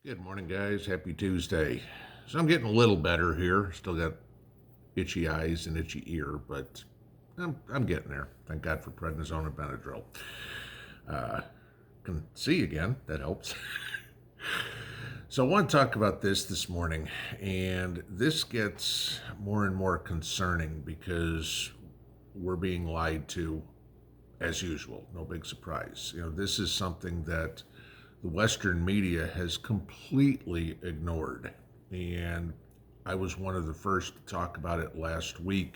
Good morning, guys. Happy Tuesday. So I'm getting a little better here. Still got itchy eyes and itchy ear, but I'm getting there. Thank God for prednisone and Benadryl. Uh, can see again. That helps. So I want to talk about this morning, and this gets more and more concerning because we're being lied to as usual. No big surprise. This is something that the Western media has completely ignored. And I was one of the first to talk about it last week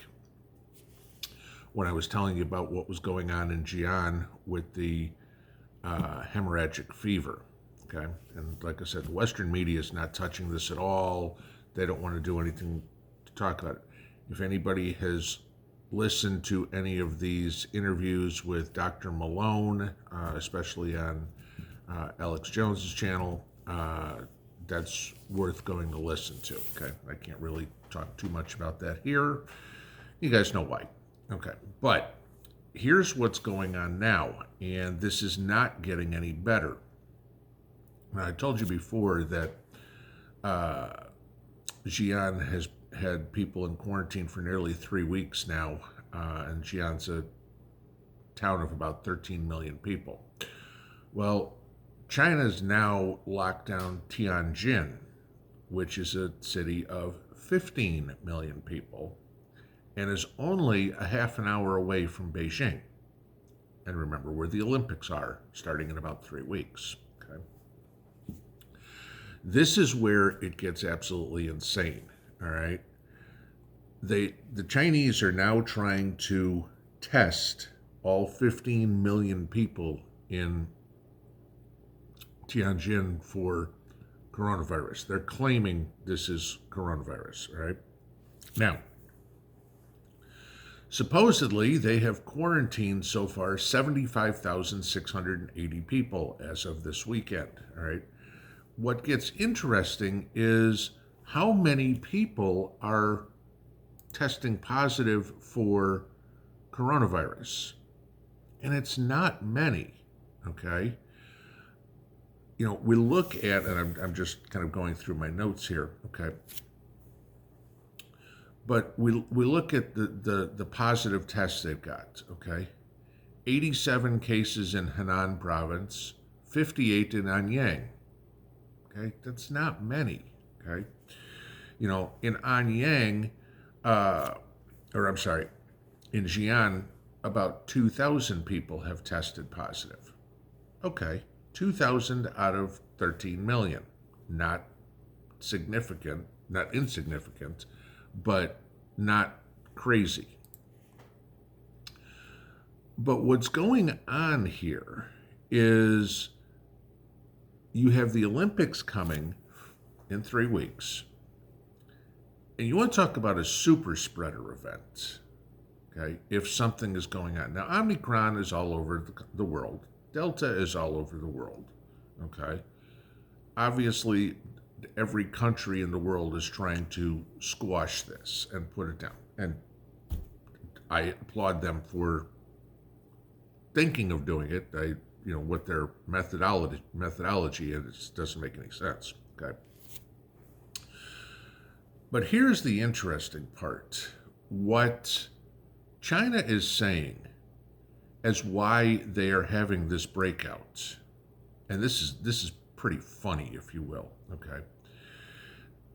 when I was telling you about what was going on in Jian with the hemorrhagic fever. Okay. And like I said, the Western media is not touching this at all. They don't want to do anything to talk about it. If anybody has listened to any of these interviews with Dr. Malone, especially on Alex Jones's channel, that's worth going to listen to. Okay, I can't really talk too much about that here. You guys know why. Okay, but here's what's going on now, and this is not getting any better. Now, I told you before that Xi'an has had people in quarantine for nearly 3 weeks now, and Xi'an's a town of about 13 million people. Well, China's now locked down Tianjin, which is a city of 15 million people, and is only a half an hour away from Beijing. And remember where the Olympics are, starting in about 3 weeks. Okay. This is where it gets absolutely insane. All right. The Chinese are now trying to test all 15 million people in Tianjin for coronavirus. They're claiming this is coronavirus, right? Now, supposedly they have quarantined so far 75,680 people as of this weekend, all right? What gets interesting is how many people are testing positive for coronavirus. And it's not many, okay? We look at, and I'm just kind of going through my notes here, okay? But we look at the positive tests they've got, okay? 87 cases in Henan province, 58 in Anyang, okay? That's not many, okay? In Anyang, in Xi'an, about 2,000 people have tested positive. Okay. 2,000 out of 13 million. Not significant, not insignificant, but not crazy. But what's going on here is you have the Olympics coming in 3 weeks, and you want to talk about a super spreader event, okay, if something is going on. Now, Omicron is all over the world. Delta is all over the world, okay? Obviously, every country in the world is trying to squash this and put it down. And I applaud them for thinking of doing it. What their methodology is, doesn't make any sense, okay? But here's the interesting part. What China is saying as why they are having this breakout. And this is pretty funny, if you will, okay?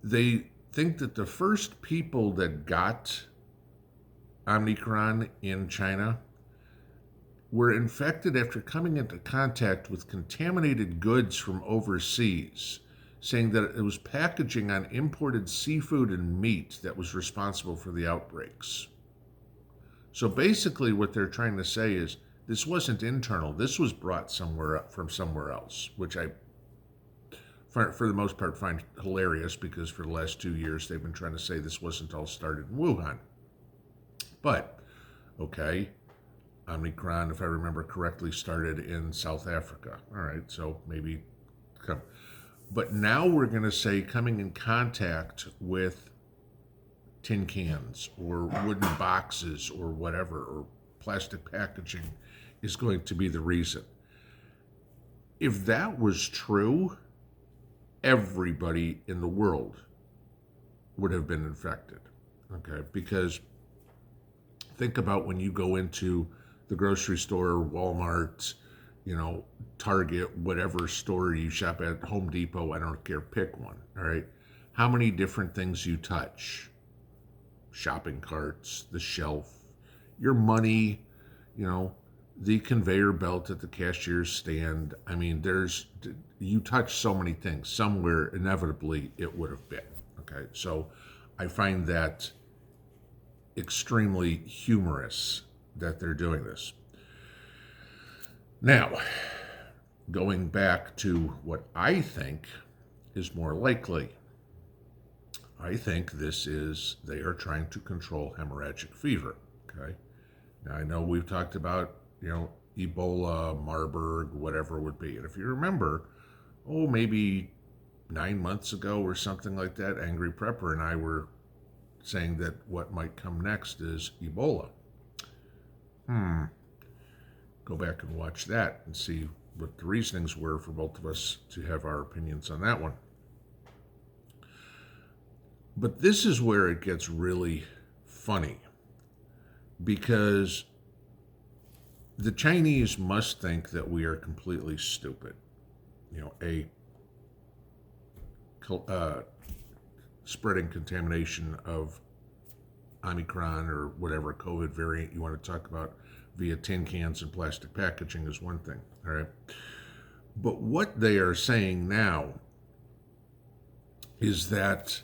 They think that the first people that got Omicron in China were infected after coming into contact with contaminated goods from overseas, saying that it was packaging on imported seafood and meat that was responsible for the outbreaks. So basically what they're trying to say is this wasn't internal. This was brought from somewhere else, which I, for the most part, find hilarious because for the last 2 years they've been trying to say this wasn't all started in Wuhan. But, okay, Omicron, if I remember correctly, started in South Africa. All right, so maybe come. But now we're going to say coming in contact with tin cans or wooden boxes or whatever, or plastic packaging is going to be the reason. If that was true, everybody in the world would have been infected. Okay, because think about when you go into the grocery store, Walmart, Target, whatever store you shop at, Home Depot, I don't care, pick one, all right? How many different things you touch? Shopping carts, the shelf, your money, the conveyor belt at the cashier's stand. I mean, you touch so many things. Somewhere, inevitably, it would have been, okay? So I find that extremely humorous that they're doing this. Now, going back to what I think is more likely, I think they are trying to control hemorrhagic fever, okay? Now, I know we've talked about, Ebola, Marburg, whatever it would be. And if you remember, maybe 9 months ago or something like that, Angry Prepper and I were saying that what might come next is Ebola. Go back and watch that and see what the reasonings were for both of us to have our opinions on that one. But this is where it gets really funny, because the Chinese must think that we are completely stupid. Spreading contamination of Omicron or whatever COVID variant you want to talk about via tin cans and plastic packaging is one thing, all right? But what they are saying now is that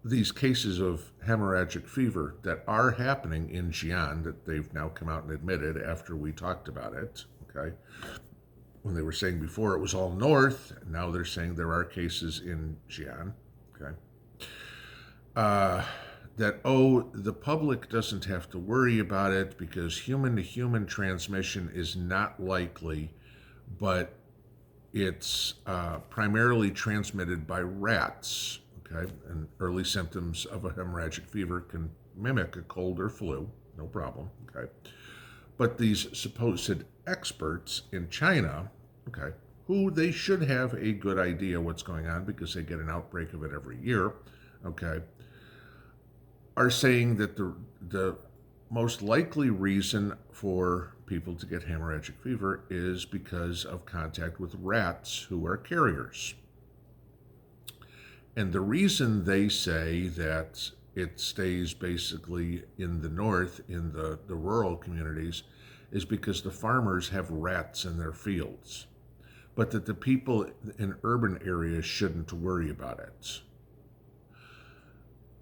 these cases of hemorrhagic fever that are happening in Xi'an, that they've now come out and admitted after we talked about it, okay? When they were saying before it was all north, and now they're saying there are cases in Xi'an, okay? The public doesn't have to worry about it because human-to-human transmission is not likely, but it's primarily transmitted by rats, okay? And early symptoms of a hemorrhagic fever can mimic a cold or flu, no problem, okay? But these supposed experts in China, okay, who they should have a good idea what's going on because they get an outbreak of it every year, okay, are saying that the most likely reason for people to get hemorrhagic fever is because of contact with rats who are carriers. And the reason they say that it stays basically in the north, in the rural communities, is because the farmers have rats in their fields, but that the people in urban areas shouldn't worry about it.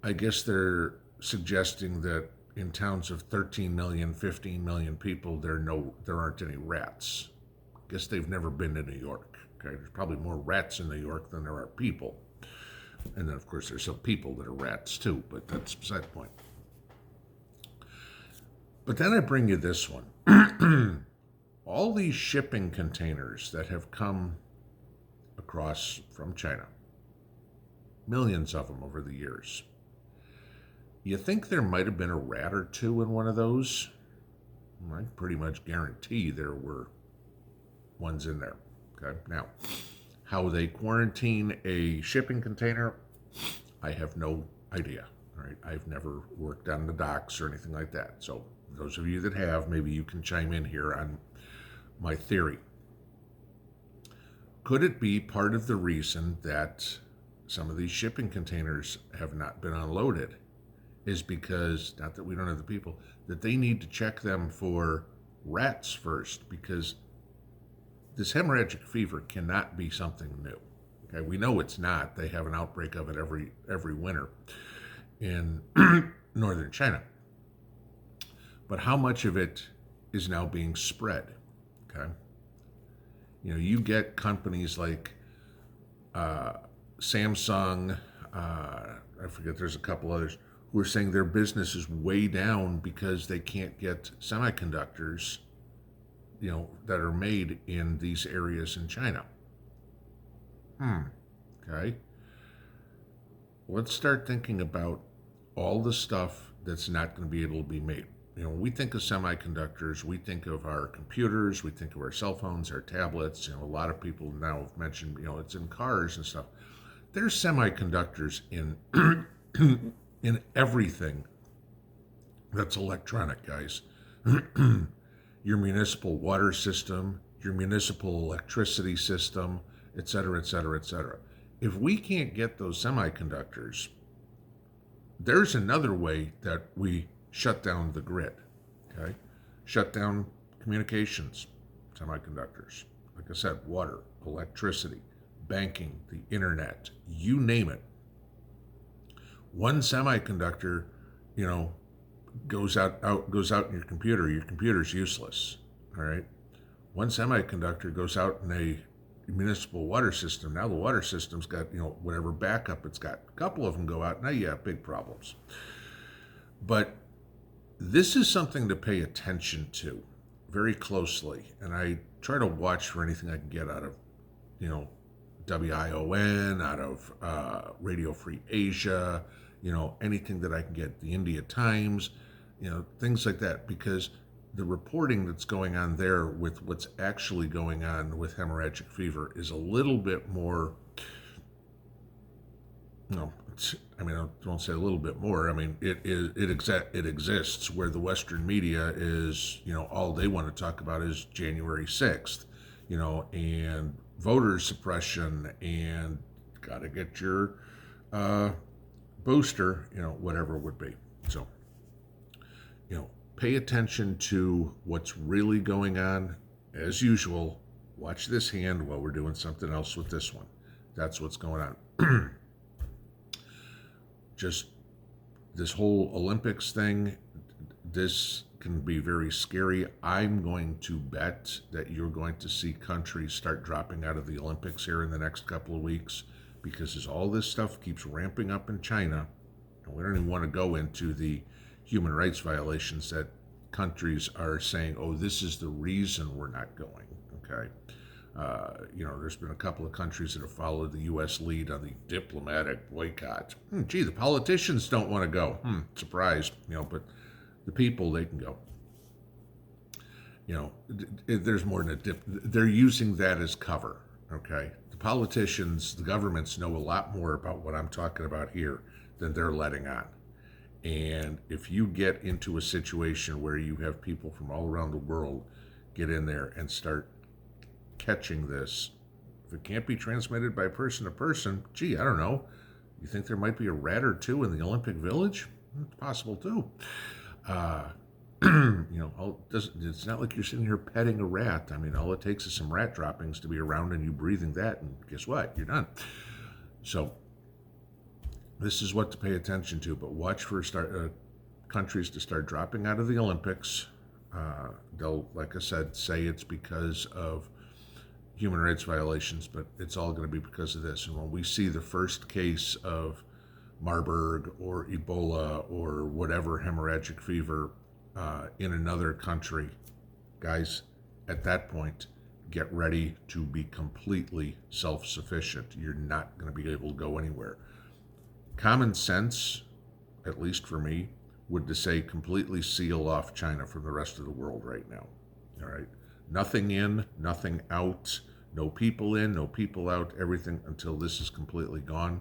I guess they're suggesting that in towns of 13 million, 15 million people, there aren't any rats. I guess they've never been to New York. Okay, there's probably more rats in New York than there are people. And then, of course, there's some people that are rats too, but that's beside the point. But then I bring you this one. All these shipping containers that have come across from China, millions of them over the years. You think there might have been a rat or two in one of those? I pretty much guarantee there were ones in there. Okay. Now, how they quarantine a shipping container, I have no idea. All right. I've never worked on the docks or anything like that. So those of you that have, maybe you can chime in here on my theory. Could it be part of the reason that some of these shipping containers have not been unloaded is because, not that we don't have the people, that they need to check them for rats first, because this hemorrhagic fever cannot be something new. Okay, we know it's not. They have an outbreak of it every winter in northern China. But how much of it is now being spread? Okay, you get companies like Samsung, I forget, there's a couple others, who are saying their business is way down because they can't get semiconductors, that are made in these areas in China. Okay. Let's start thinking about all the stuff that's not going to be able to be made. When we think of semiconductors, we think of our computers, we think of our cell phones, our tablets. A lot of people now have mentioned, it's in cars and stuff. There's semiconductors in in everything that's electronic, guys. Your municipal water system, your municipal electricity system, et cetera, et cetera, et cetera. If we can't get those semiconductors, there's another way that we shut down the grid, okay? Shut down communications, semiconductors. Like I said, water, electricity, banking, the internet, you name it. One semiconductor, goes out in your computer's useless. All right. One semiconductor goes out in a municipal water system. Now the water system's got, whatever backup it's got. A couple of them go out, now you have big problems. But this is something to pay attention to very closely. And I try to watch for anything I can get out of, WION, out of Radio Free Asia, anything that I can get, the India Times, things like that, because the reporting that's going on there with what's actually going on with hemorrhagic fever is a little bit more, I don't say a little bit more. It exists, where the Western media is, all they want to talk about is January 6th, and voter suppression and got to get your booster, whatever it would be. So, pay attention to what's really going on. As usual, watch this hand while we're doing something else with this one. That's what's going on. Just this whole Olympics thing, this can be very scary. I'm going to bet that you're going to see countries start dropping out of the Olympics here in the next couple of weeks, because as all this stuff keeps ramping up in China, and we don't even want to go into the human rights violations that countries are saying, oh, this is the reason we're not going, okay? There's been a couple of countries that have followed the U.S. lead on the diplomatic boycott. The politicians don't want to go. Surprise, but the people, they can go. There's more than a dip. They're using that as cover, okay? The politicians, the governments know a lot more about what I'm talking about here than they're letting on. And if you get into a situation where you have people from all around the world get in there and start catching this, if it can't be transmitted by person to person, I don't know. You think there might be a rat or two in the Olympic Village? It's possible too. It's not like you're sitting here petting a rat. All it takes is some rat droppings to be around and you breathing that, and guess what? You're done. So this is what to pay attention to, but watch for countries to start dropping out of the Olympics. They'll, like I said, say it's because of human rights violations, but it's all going to be because of this. And when we see the first case of Marburg or Ebola or whatever hemorrhagic fever in another country, guys, at that point, get ready to be completely self-sufficient. You're not going to be able to go anywhere. Common sense, at least for me, would to say completely seal off China from the rest of the world right now. All right? Nothing in, nothing out, no people in, no people out, everything until this is completely gone.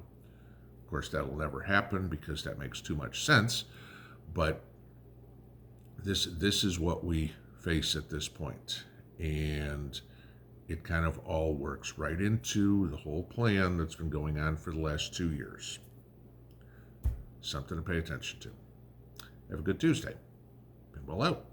Of course, that'll never happen because that makes too much sense, but this is what we face at this point. And it kind of all works right into the whole plan that's been going on for the last 2 years. Something to pay attention to. Have a good Tuesday. Pinball out.